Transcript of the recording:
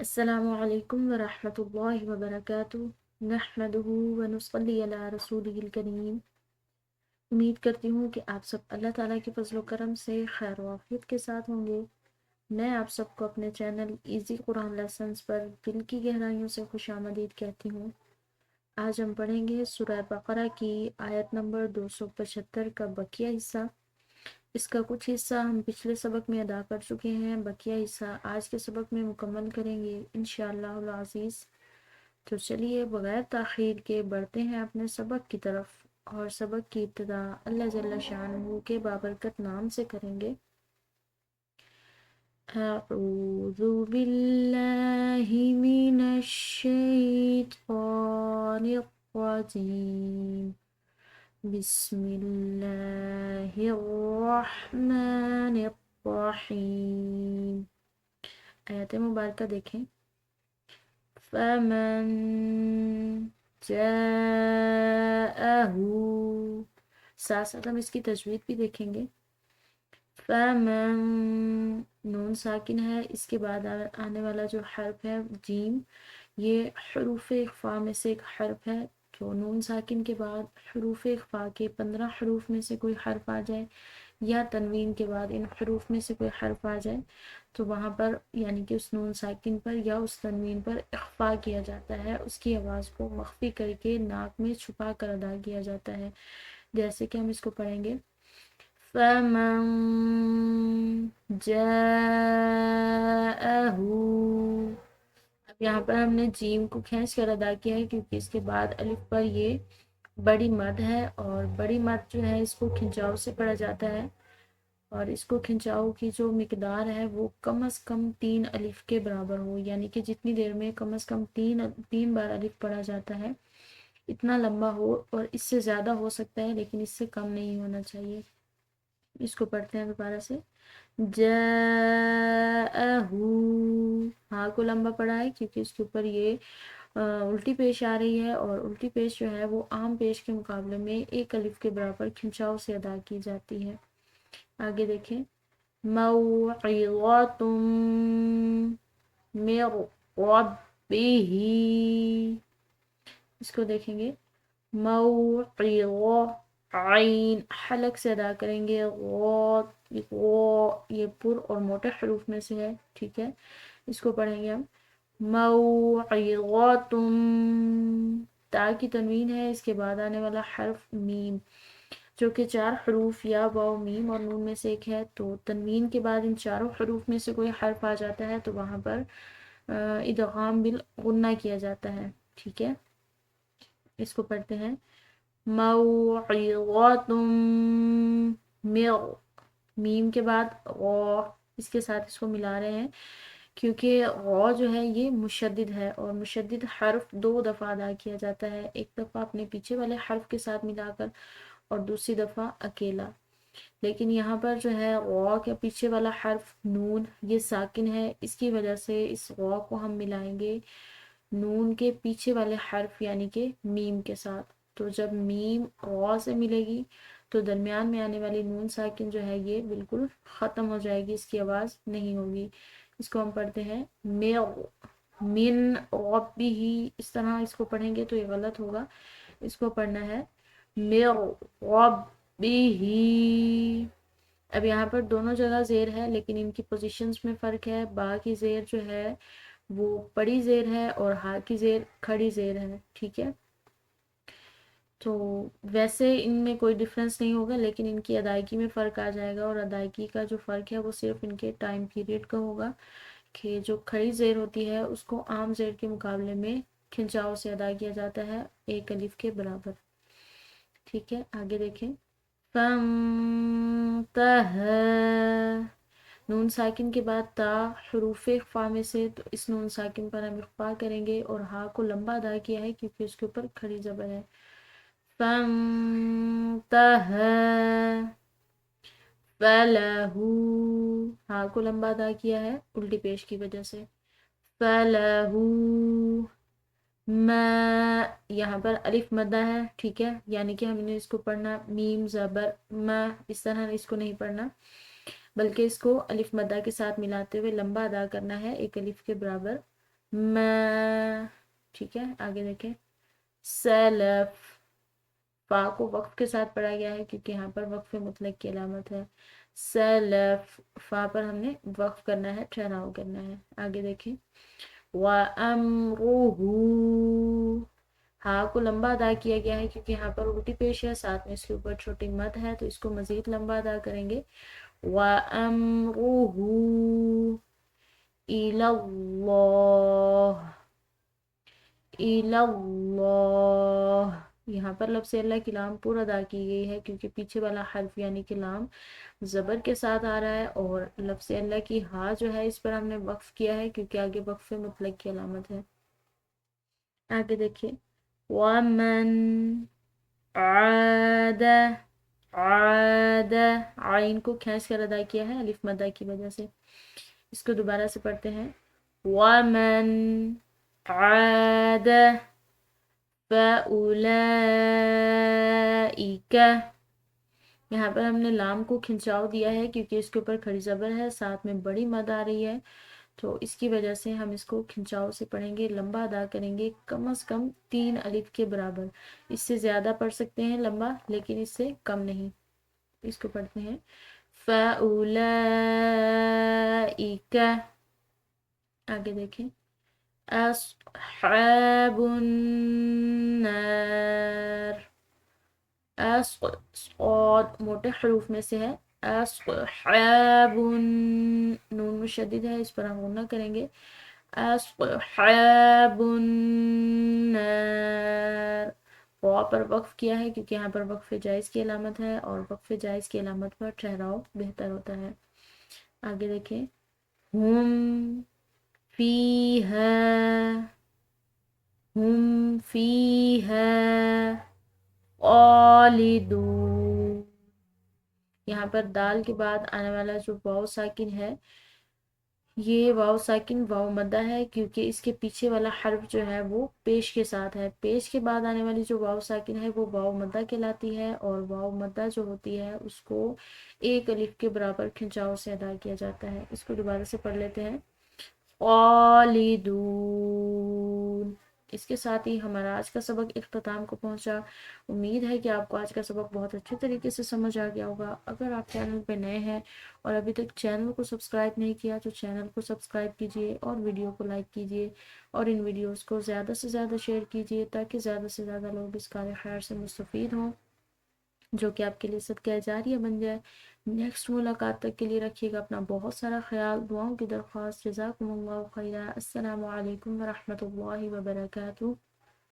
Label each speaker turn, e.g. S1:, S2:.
S1: السلام علیکم ورحمۃ اللہ وبرکاتہ نحمدہ ونصلی علی رسولہ الکریم۔ امید کرتی ہوں کہ آپ سب اللہ تعالیٰ کے فضل و کرم سے خیر و عافیت کے ساتھ ہوں گے۔ میں آپ سب کو اپنے چینل ایزی قرآن لیسنز پر دل کی گہرائیوں سے خوش آمدید کہتی ہوں۔ آج ہم پڑھیں گے سورہ بقرہ کی آیت نمبر 275 کا بقیہ حصہ۔ اس کا کچھ حصہ ہم پچھلے سبق میں ادا کر چکے ہیں، بقیہ حصہ آج کے سبق میں مکمل کریں گے انشاءاللہ العزیز۔ تو چلیے بغیر تاخیر کے بڑھتے ہیں اپنے سبق کی طرف، اور سبق کی ابتدا اللہ جل شانہ کے بابرکت نام سے کریں گے۔ اعوذ باللہ من الشیطان الرجیم، بسم اللہ الرحمن الرحیم۔ آیات مبارکہ دیکھیں۔ فمن جاءہ، ساتھ ساتھ ہم اس کی تجوید بھی دیکھیں گے۔ فمن، نون ساکن ہے، اس کے بعد آنے والا جو حرف ہے جیم، یہ حروف اخفاء میں سے ایک حرف ہے۔ تو نون ساکن کے بعد حروف اخفاء کے 15 حروف میں سے کوئی حرف آ جائے، یا تنوین کے بعد ان حروف میں سے کوئی حرف آ جائے، تو وہاں پر یعنی کہ اس نون ساکن پر یا اس تنوین پر اخفاء کیا جاتا ہے، اس کی آواز کو مخفی کر کے ناک میں چھپا کر ادا کیا جاتا ہے۔ جیسے کہ ہم اس کو پڑھیں گے۔ فَمَن جَاءَهُ، اب یہاں پر ہم نے جیم کو کھینچ کر ادا کیا ہے کیونکہ اس کے بعد الف پر یہ بڑی مد ہے، اور بڑی مد جو ہے اس کو کھنچاؤ سے پڑھا جاتا ہے، اور اس کو کھنچاؤ کی جو مقدار ہے وہ کم از کم 3 الف کے برابر ہو، یعنی کہ جتنی دیر میں کم از کم تین بار الف پڑھا جاتا ہے اتنا لمبا ہو، اور اس سے زیادہ ہو سکتا ہے لیکن اس سے کم نہیں ہونا چاہیے۔ اس کو پڑھتے ہیں دوبارہ سے۔ جاءہ، ہاں کو لمبا پڑا ہے کیونکہ اس کے اوپر یہ الٹی پیش آ رہی ہے، اور الٹی پیش جو ہے وہ عام پیش کے مقابلے میں ایک الف کے برابر کھنچاؤ سے ادا کی جاتی ہے۔ آگے دیکھیں۔ موعظۃ من ربہ، اس کو دیکھیں گے۔ موعظہ، عین حلق سے ادا کریں گے، یہ پر اور موٹے حروف میں سے ہے، ٹھیک ہے۔ اس کو پڑھیں گے ہم۔ موعظۃ، تا کی تنوین ہے، اس کے بعد آنے والا حرف میم جو کہ 4 حروف یا واو میم اور نون میں سے ایک ہے، تو تنوین کے بعد ان چاروں حروف میں سے کوئی حرف آ جاتا ہے تو وہاں پر ادغام بالغنہ کیا جاتا ہے، ٹھیک ہے۔ اس کو پڑھتے ہیں۔ موعظۃ من، میم کے بعد غ، اس کے ساتھ اس کو ملا رہے ہیں کیونکہ غ جو ہے یہ مشدد ہے، اور مشدد حرف 2 دفعہ ادا کیا جاتا ہے، ایک دفعہ اپنے پیچھے والے حرف کے ساتھ ملا کر اور دوسری دفعہ اکیلا۔ لیکن یہاں پر جو ہے غ کے پیچھے والا حرف نون یہ ساکن ہے، اس کی وجہ سے اس غ کو ہم ملائیں گے نون کے پیچھے والے حرف یعنی کہ میم کے ساتھ۔ تو جب میم غ سے ملے گی تو درمیان میں آنے والی نون ساکن جو ہے یہ بالکل ختم ہو جائے گی، اس کی آواز نہیں ہوگی۔ اس کو ہم پڑھتے ہیں من ربہ، اس طرح اس کو پڑھیں گے تو یہ غلط ہوگا، اس کو پڑھنا ہے من ربہ۔ اب یہاں پر دونوں جگہ زیر ہے لیکن ان کی پوزیشنز میں فرق ہے، با کی زیر جو ہے وہ بڑی زیر ہے اور ہا کی زیر کھڑی زیر ہے، ٹھیک ہے۔ تو ویسے ان میں کوئی ڈفرینس نہیں ہوگا لیکن ان کی ادائیگی میں فرق آ جائے گا، اور ادائیگی کا جو فرق ہے وہ صرف ان کے ٹائم پیریڈ کا ہوگا کہ جو کھڑی زیر ہوتی ہے اس کو عام زیر کے مقابلے میں کھنچاؤ سے ادا کیا جاتا ہے ایک الف کے برابر، ٹھیک ہے۔ آگے دیکھیں۔ فانتہا، نون ساکن کے بعد تا حروف اخفاء میں سے، تو اس نون ساکن پر ہم اخفاء کریں گے اور ہا کو لمبا ادا کیا ہے کیونکہ اس کے اوپر کھڑی زبر ہے۔ فانتہا فلہ، ہا کو لمبا ادا کیا ہے الٹی پیش کی وجہ سے۔ فلہ ما، یہاں پر الف مدہ ہے، ٹھیک ہے، یعنی کہ ہم نے اس کو پڑھنا میم زبر ما، اس طرح اس کو نہیں پڑھنا بلکہ اس کو الف مدہ کے ساتھ ملاتے ہوئے لمبا ادا کرنا ہے ایک الف کے برابر۔ ما، ٹھیک ہے آگے دیکھیں سلف، فا کو وقف کے ساتھ پڑھا گیا ہے کیونکہ یہاں پر وقف مطلق کی علامت ہے. سلف، فا پر ہم نے وقف کرنا ہے، ٹھہراؤ کرنا ہے. آگے دیکھیں وَأَمْرُهُ، ہاں کو لمبا ادا کیا گیا ہے کیونکہ یہاں پر الٹی پیش ہے، ساتھ میں اس کے اوپر چھوٹی مد ہے تو اس کو مزید لمبا ادا کریں گے. وَأَمْرُهُ إِلَى اللَّهِ، إِلَى اللَّهِ، یہاں پر لفظ اللہ کی لام پورا ادا کی گئی ہے کیونکہ پیچھے والا حرف یعنی کہ لام زبر کے ساتھ آ رہا ہے، اور لفظ اللہ کی ہاں جو ہے اس پر ہم نے وقف کیا ہے کیونکہ آگے وقف مطلق کی علامت ہے. آگے دیکھیے وَمَنْ عَادَ، عَادَ، عین کو کھینچ کر ادا کیا ہے الف مدہ کی وجہ سے. اس کو دوبارہ سے پڑھتے ہیں وَمَنْ عَادَ فَأُولَئِكَ، یہاں پر ہم نے لام کو کھنچاؤ دیا ہے کیونکہ اس کے اوپر کھڑی زبر ہے، ساتھ میں بڑی مد آ رہی ہے، تو اس کی وجہ سے ہم اس کو کھنچاؤ سے پڑھیں گے، لمبا ادا کریں گے کم از کم 3 الف کے برابر. اس سے زیادہ پڑھ سکتے ہیں لمبا لیکن اس سے کم نہیں. اس کو پڑھتے ہیں فَأُولَئِكَ. آگے دیکھیں اصحاب النار، صاد موٹے حروف میں سے ہے، اصحاب، نون مشدد ہے اس پر ہم غنہ کریں گے. اصحاب النار، واو پر وقف کیا ہے کیونکہ یہاں پر وقف جائز کی علامت ہے اور وقف جائز کی علامت پر ٹھہراؤ بہتر ہوتا ہے. آگے دیکھیں ہم فیہا، ہم فیہا خالدون، یہاں پر دال کے بعد آنے والا جو واو ساکن ہے یہ واو ساکن واو مدہ ہے کیونکہ اس کے پیچھے والا حرف جو ہے وہ پیش کے ساتھ ہے. پیش کے بعد آنے والی جو واو ساکن ہے وہ واو مدہ کہلاتی ہے، اور واو مدہ جو ہوتی ہے اس کو ایک الف کے برابر کھنچاؤ سے ادا کیا جاتا ہے. اس کو دوبارہ سے پڑھ لیتے ہیں خالدون. اس کے ساتھ ہی ہمارا آج کا سبق اختتام کو پہنچا. امید ہے کہ آپ کو آج کا سبق بہت اچھے طریقے سے سمجھ آ گیا ہوگا. اگر آپ چینل پہ نئے ہیں اور ابھی تک چینل کو سبسکرائب نہیں کیا تو چینل کو سبسکرائب کیجیے اور ویڈیو کو لائک کیجیے اور ان ویڈیوز کو زیادہ سے زیادہ شیئر کیجیے تاکہ زیادہ سے زیادہ لوگ اس کار خیر سے مستفید ہوں، جو کہ آپ کے لیے صدقہ جاریہ بن جائے. نیکسٹ ملاقات تک کے لیے رکھیے گا اپنا بہت سارا خیال. دعاؤں کی درخواست. جزاکم اللہ خیرہ. السلام علیکم ورحمۃ اللہ وبرکاتہ.